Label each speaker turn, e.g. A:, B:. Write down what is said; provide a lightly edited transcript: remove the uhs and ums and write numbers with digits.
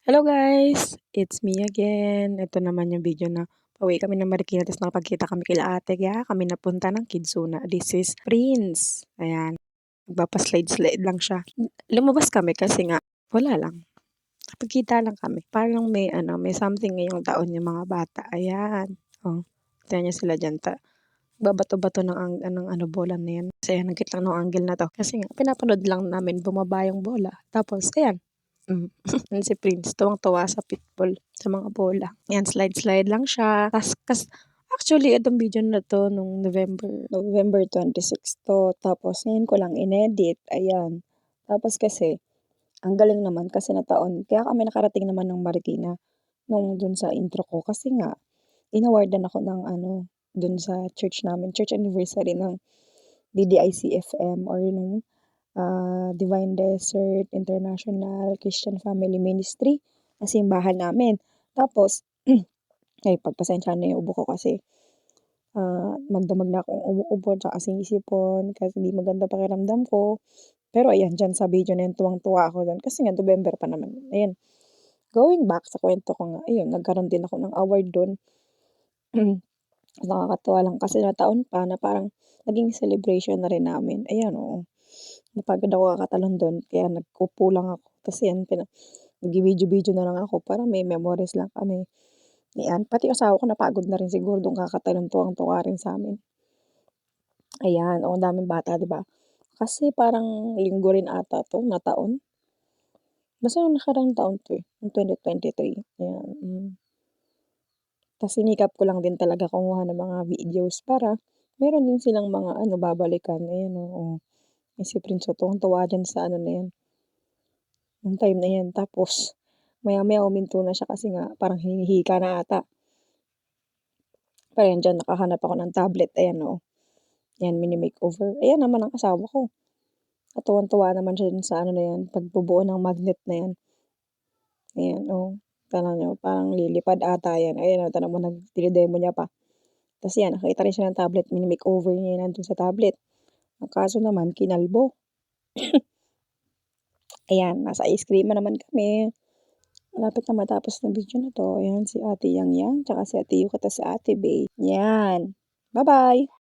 A: Hello guys! It's me again. Ito naman yung video na pauwi kami ng Marikina tapos nakapagkita kami kila ate. Kaya kami napunta ng Kidzuna. This is Prince. Ayan. Magpapaslide-slide lang siya. Lumabas kami kasi nga wala lang. Napagkita lang kami. Parang may something ngayong taon yung mga bata. Ayan. Oh, tingnan niyo sila dyan. Babato-bato ng bola na yan. Kasi ayan, nagkit lang ng angle na to. Kasi nga, pinapanood lang namin bumaba yung bola. Tapos, ayan. Yan si Prince, tuwang-tuwa sa pitball, sa mga bola. Yan, slide-slide lang siya. Actually, itong video na to nung November 26 to. Tapos, ngayon ko lang inedit. Ayan. Tapos kasi, ang galing naman kasi na taon. Kaya kami nakarating naman ng Marikina nung dun sa intro ko. Kasi nga, inawardan ako ng dun sa church namin. Church anniversary ng DDIC-FM or nung Divine Desert International Christian Family Ministry na simbahan namin. Tapos, ay pagpasensya na yung ubo ko kasi magdamag na akong umuubo tsaka sinisipon kasi hindi maganda pakiramdam ko. Pero ayan, dyan sa video na yun, tuwang-tuwa ako doon kasi nga November pa naman. Ayan, going back sa kwento ko nga, ayun, nagkaroon din ako ng award doon. Nakakatuwa lang kasi na taon pa na parang naging celebration na rin namin. Ayan, oo. Napagod ako kakatalon do'n kaya nag-upo lang ako. Kasi yan nagvi-video-video na lang ako para may memories lang kami. Ayan, pati yung asawa ko napagod na rin siguro do'n kakatalon, tuwang-tuwa rin sa'min. Ayan, oo, ang daming bata, 'di ba? Kasi parang linggo rin ata 'to na taon. Basta nung nakaraang taon 'to, nung 2023, ayan. Tas sinikap ko lang din talaga kumuha ng mga videos para meron din silang mga babalikan, ayan, oo. Si Prince, tuwang-tuwa diyan sa na yan, nung time na yan. Tapos maya-maya huminto na siya kasi nga parang hinihika na ata. Pero yan diyan nakahanap ako ng tablet, ayan, oo. Yan, mini-makeover. Ayan naman ang asawa ko. At tuwang-tuwa naman siya dun sa na yan, pagbubuo ng magnet na yan. Ayan, oo. Tignan niyo, parang lilipad ata yan. Ayan, oh, tignan mo dine-demo niya pa. Tas yan, nakita rin siya ng tablet, mini-makeover niya yan nandun sa tablet. Ang kaso naman kinalbo. Ayan, nasa ice cream naman kami. Malapit na matapos ng video na 'to. Ayan, si Ate Yang Yang, tsaka si Ate Yuka, tas si Ate Bey. Yan. Bye-bye.